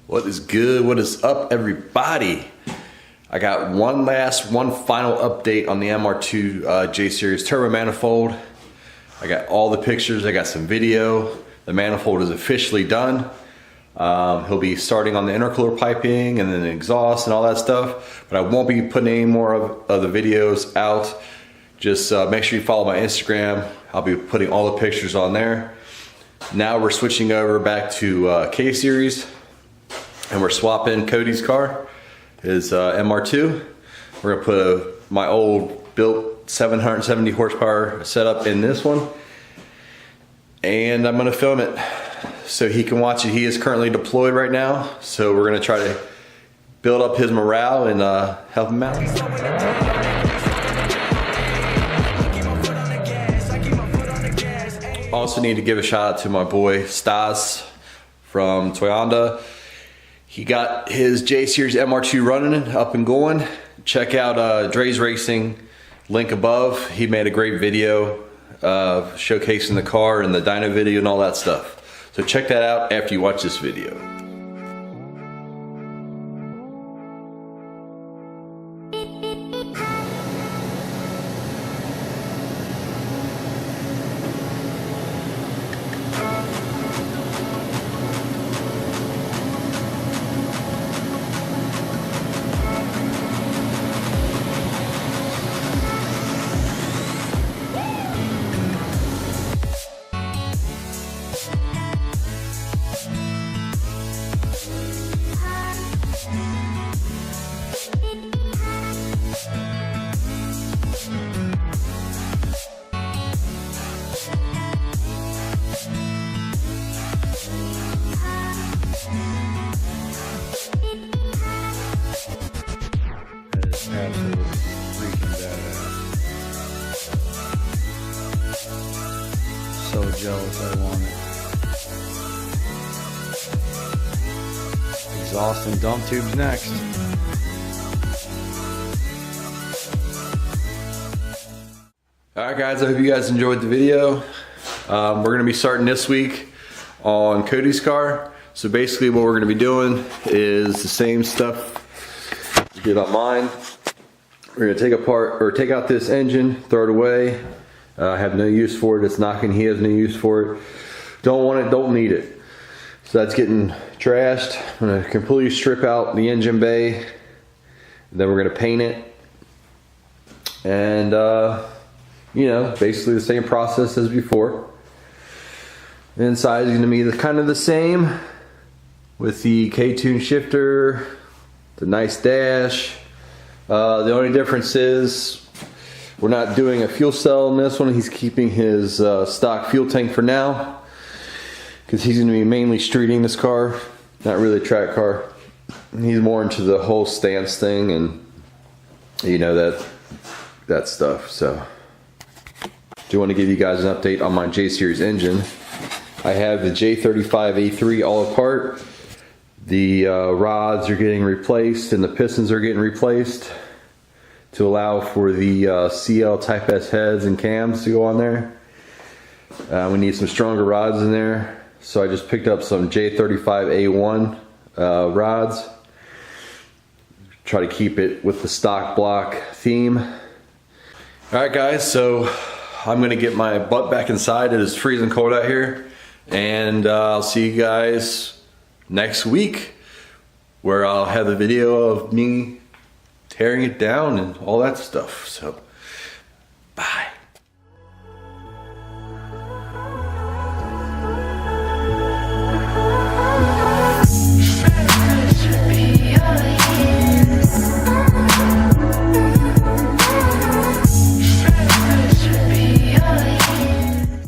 What is good? What is up, everybody? I got one final update on the MR2 J Series Turbo Manifold. I got all the pictures, I got some video. The manifold is officially done. He'll be starting on the intercooler piping and then the exhaust and all that stuff, but I won't be putting any more of the videos out. Just make sure you follow my Instagram. I'll be putting all the pictures on there. Now we're switching over back to K Series, and we're swapping Cody's car, his MR2. We're gonna put my old built 770 horsepower setup in this one, and I'm gonna film it so he can watch it. He is currently deployed right now, so we're gonna try to build up his morale and help him out. Also need to give a shout out to my boy Stas from Toyota. He got his J Series MR2 running, up and going. Check out Dre's Racing, link above. He made a great video showcasing the car and the dyno video and all that stuff. So check that out after you watch this video. Absolutely freaking badass. So jealous I want it. Exhaust and dump tubes next. Alright guys, I hope you guys enjoyed the video. We're going to be starting this week on Cody's car. So basically what we're going to be doing is the same stuff we did on mine. We're gonna take out this engine, throw it away. I have no use for it. It's knocking. He has no use for it. Don't want it. Don't need it. So that's getting trashed. I'm gonna completely strip out the engine bay. Then we're gonna paint it, and you know, basically the same process as before. The inside is gonna be kind of the same with the K-tune shifter, the nice dash. The only difference is we're not doing a fuel cell in this one. He's keeping his stock fuel tank for now, because he's going to be mainly streeting this car, not really a track car. He's more into the whole stance thing and you know that stuff. So do want to give you guys an update on my J Series engine. I have the J35A3 all apart. The rods are getting replaced and the pistons are getting replaced to allow for the CL Type S heads and cams to go on there. We need some stronger rods in there, so I just picked up some J35A1 rods. Try to keep it with the stock block theme. Alright guys, so I'm gonna get my butt back inside. It is freezing cold out here, and I'll see you guys next week, where I'll have a video of me tearing it down and all that stuff. So, bye.